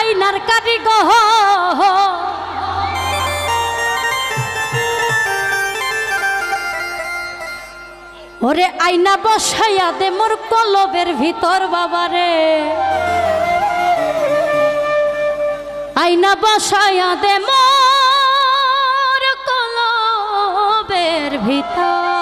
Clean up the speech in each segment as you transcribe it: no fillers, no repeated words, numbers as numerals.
আইনার কারিগর ওরে আইনা বসাইয়া দে মোর কলবের ভিতর বাবারে আইনা বসাইয়া দে মোর কলবের ভিতর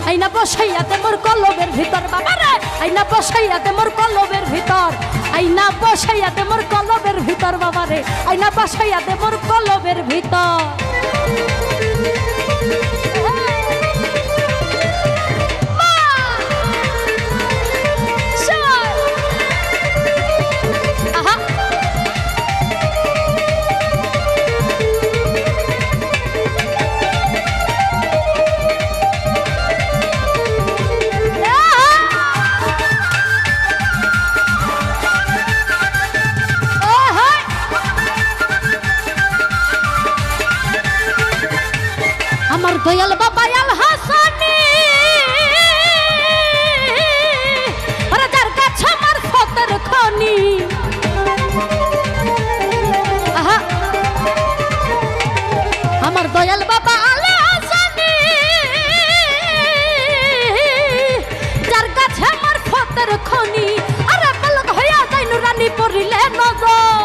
আইনা বসাইয়াতে মোর কলবের ভিতর বাবারে আইনা বসাইয়াতে মোর কলবের ভিতর আইনা বসাইয়াতে মোর কলবের ভিতর বাবারে আইনা বসাইয়াতে মোর কলবের ভিতর আমার দয়াল বাবা আল হাসানি রাজার কাছে আমার ফতের খনি আমার দয়াল বাবা আল হাসানি যার কাছে আমার ফতের খনি আরে পলক হইয়া যাই নুরানি পড়িলে নজর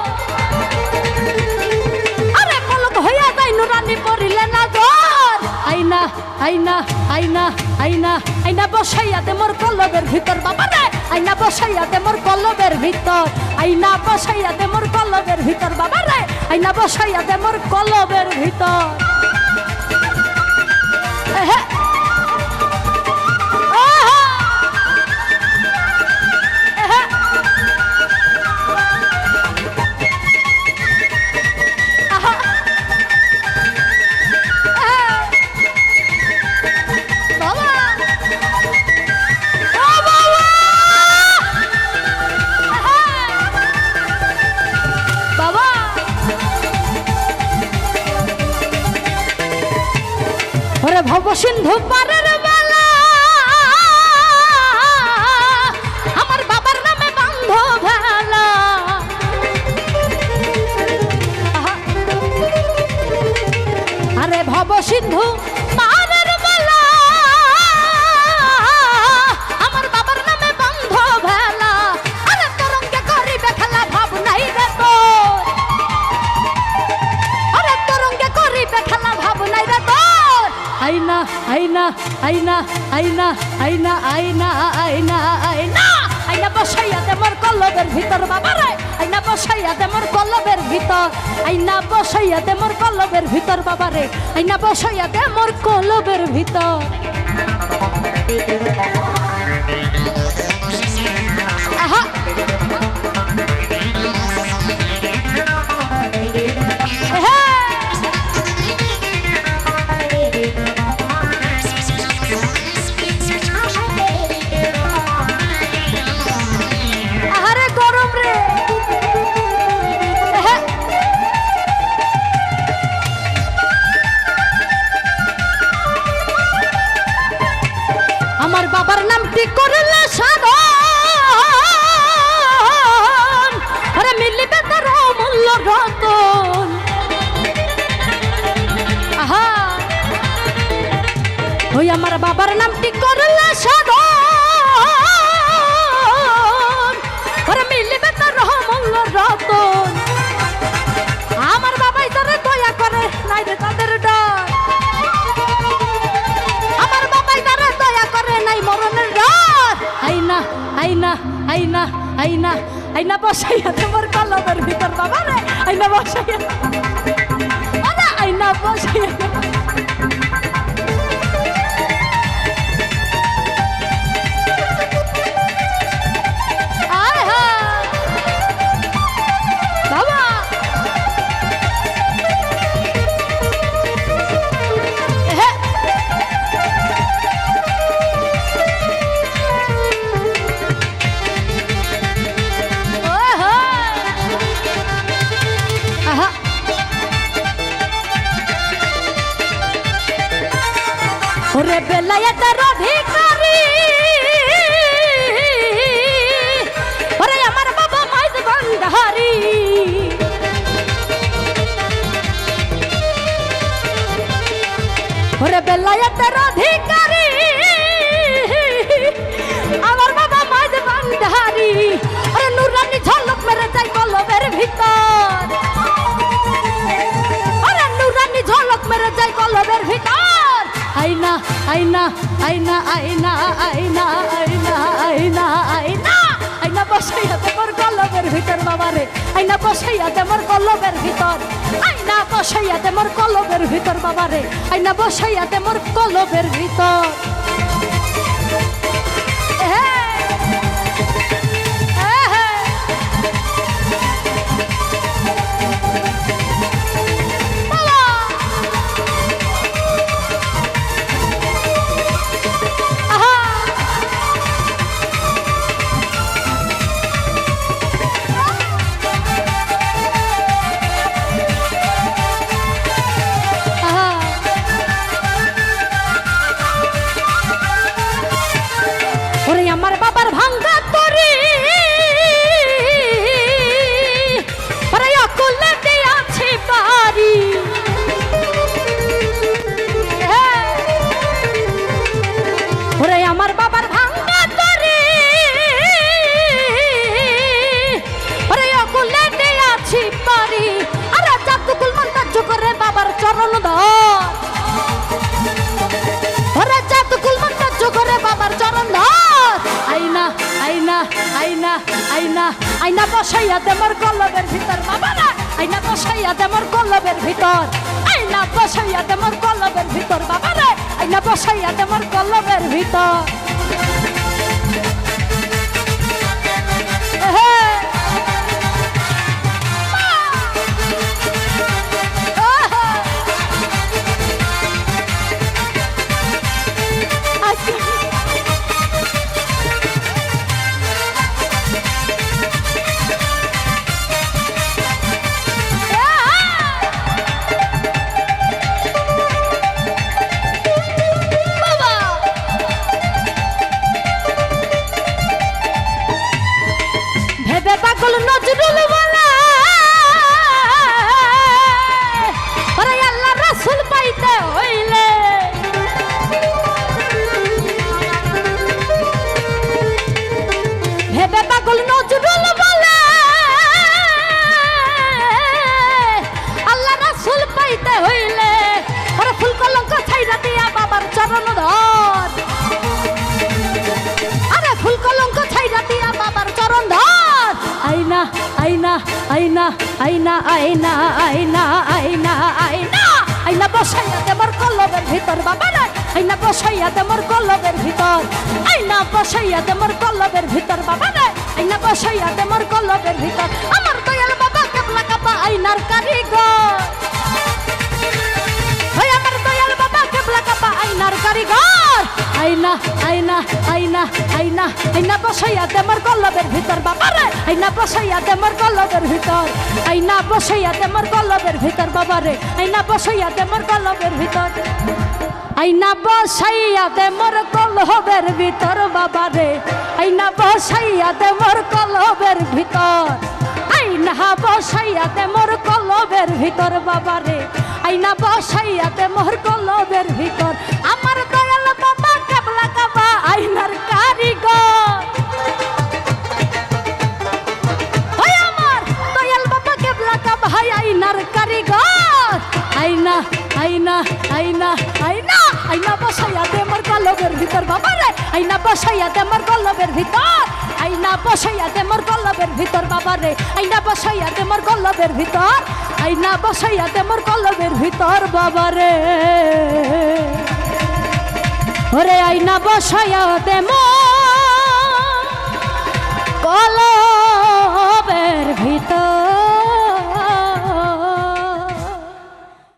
আরে পলক হইয়া যাই নুরানি পড়িলে নজর আইনা আইনা আইনা আইনা আইনা বসাইয়া দে মোর কলবের ভিতর বাবারে আইনা বসাইয়া দে মোর কলবের ভিতর আইনা বসাইয়া দে মোর কলবের ভিতর বাবারে আইনা বসাইয়া দে মোর কলবের ভিতর ভব সিন্ধু পারের বেলা আমার বাবার নামে বান্ধ ভেলা আরে ভব সিন্ধু পারের বেলা আমার বাবার নামে বান্ধ ভেলা আরে তরঙ্গে করিবে খেলা ভাব নাই রে তো আরে তরঙ্গে করিবে খেলা ভাব নাই রে তো আইনা আইনা আইনা আইনা আইনা আইনা আইনা আইনা আইনা বসাইয়া দে মোর কলবের ভিতর বাবারে আইনা বসাইয়া দে মোর কলবের ভিতর আইনা বসাইয়া দে মোর কলবের ভিতর বাবারে আইনা বসাইয়া দে মোর কলবের ভিতর আহা আমার বাবার নামটি করলে সাধন আরে মিলিবে তার অমূল্য রতন আহা ওই আমার বাবার নামটি করলে সাধন আরে মিলিবে তার অমূল্য রতন আমার বাবাই তারে দয়া করে নাই রে তাদের ডর আমার বাবাই তারে দয়া করে নাই মরণের ডর আইনা আইনা আইনা আইনা আইনা বসাইয়া তোমার কলমের ভিতর বাবা রে আইনা বসাইয়া আরে আইনা বসাইয়া আয় হা বাবা ওরে বেলায়েতের অধিকারী ওরে আমার বাবা মাইজ ভান্ডারি ওরে বেলায়েতের অধিকারী আমার বাবা মাইজ ভান্ডারি ওরে নুরানি ঝলক মেরে যায় কলমের ভিতর ওরে নুরানি ঝলক মেরে যায় কলমের ভিতর আইনা আইনা আইনা আইনা আইনা আইনা আইনা আইনা আইনা বসাইয়া তোমার কলমের ভিতর বাবা রে আইনা বসাইয়া তোমার কলমের ভিতর আইনা বসাইয়া তোমার কলমের ভিতর বাবা রে আইনা বসাইয়া তোমার কলমের ভিতর আমার বাবার ভাঙ্গা তরি অকুলে দিয়াছি বাড়ি ওরে আমার বাবার ভাঙ্গা তরি অকুলে দিয়াছি বাড়ি আর জাতুকুল মন্তাজ করে বাবার চরণ ধর ওরে জাতুকুল মন্তাজ করে বাবার চরণ ধর আইনা আইনা আইনা আইনা আইনা বসাইয়া দেমর কলমের ভিতর বাবা না আইনা বসাইয়া দেমর কলমের ভিতর আইনা বসাইয়া দেমর কলমের ভিতর বাবা রে আইনা বসাইয়া দেমর কলমের ভিতর পাগল নজরুল বলা ওরে আল্লাহ রাসূল পাইতে হইলে ভেবে পাগল নজরুল বলা আল্লাহ রাসূল পাইতে হইলে ওরে ফুল কলঙ্ক ছাইরা দিয়া বাবার চরণ ধর আরে ফুল কলঙ্ক ছাইরা দিয়া বাবার চরণ ধর আইনা আইনা আইনা আইনা আইনা আইনা আইনা আইনা আইনা বসাইয়া দেমর কলমের ভিতর বাবা রে আইনা বসাইয়া দেমর কলমের ভিতর আইনা বসাইয়া দেমর কলমের ভিতর বাবা রে আইনা বসাইয়া দেমর কলমের ভিতর আমার দয়াল বাবা কেবলা কাবা আইনার কারিগর ওই আমার দয়াল বাবা কেবলা কাবা আইনার কারিগর আইনা আইনা আইনা আইনা আইনা বসাইয়া দেমর কলমের ভিতর বাবা রে আইনা বসাইয়া দেমর কলমের ভিতর আইনা বসাইয়া দেমর কলমের ভিতর বাবা রে আইনা বসাইয়া দেমর কলমের ভিতর আইনা বসাইয়া দেমর কলমের ভিতর বাবা রে আইনা বসাইয়া দেমর কলমের ভিতর আইনা বসাইয়া দেমর কলমের ভিতর বাবা রে আইনা বসাইয়া দেমর কলমের ভিতর আমার দয়াল বাবা কেবলা কাবা আইনার কারিগর ওই আমার দয়াল বাবা কেবলা কাবা আইনার কারিগর আইনা আইনা আইনা আইনা আইনা বসাইয়া দেমর কলমের ভিতর বাবা রে আইনা বসাইয়া দেমর কলমের ভিতর আইনা বসাইয়া দে মোর কলবের ভিতর বাবা রে আইনা বসাইয়া দে মোর কলবের ভিতর আইনা বসাইয়া দে মোর কলবের ভিতর বাবা রে ওরে আইনা বসাইয়া দে মোর কলবের